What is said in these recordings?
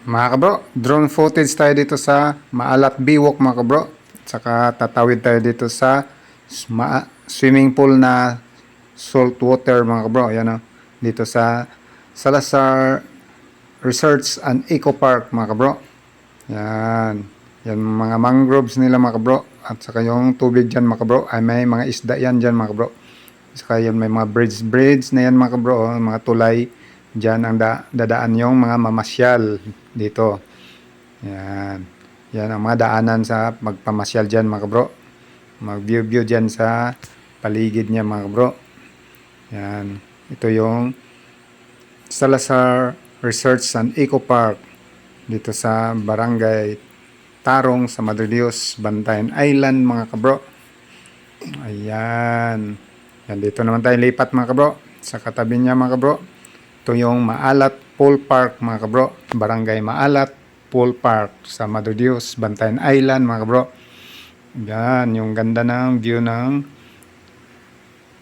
Mga kabro, drone footage tayo dito sa Maalat Biwok mga kabro. Saka tatawid tayo dito sa swimming pool na salt water mga kabro. Ayan o. Dito sa Salazar Research and Eco Park mga kabro. Yan. Yan mga mangroves nila mga kabro. At saka yung tubig dyan mga kabro. Ay may mga isda yan dyan mga kabro. Saka yan may mga bridge na yan mga kabro. Mga tulay. Diyan ang dadaan yung mga mamasyal dito. Yan. Yan ang mga daanan sa magpamasyal dyan mga kabro. Mag-view dyan sa paligid niya mga kabro. Yan. Ito yung Salazar Research and Eco Park dito sa Barangay Tarong sa Madre Dios, Bantayan Island mga kabro. Ayan. Yan, dito naman tayo lipat mga kabro. Sa katabi niya mga kabro. Ito yung Maalat Pool Park mga kabro. Barangay Maalat Pool Park sa Madre Dios, Bantayan Island mga kabro. Yan, yung ganda ng view ng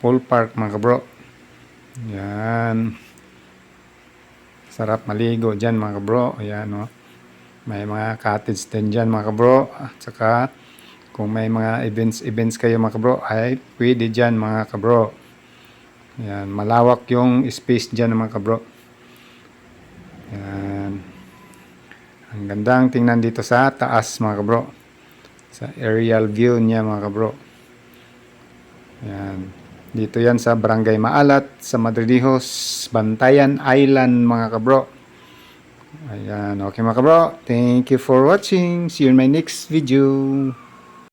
pool park mga kabro. Yan. Sarap maligo dyan mga kabro. Ayan o. May mga cottage din dyan mga kabro. At saka kung may mga events kayo mga kabro ay pwede dyan mga kabro. Yan, malawak yung space dyan mga kabro. Yan. Ang gandang tingnan dito sa taas mga kabro. Sa aerial view niya mga kabro. Yan. Dito yan sa Barangay Maalat, sa Madre Dios, Bantayan Island mga kabro. Ayan. Okay mga kabro. Thank you for watching. See you in my next video.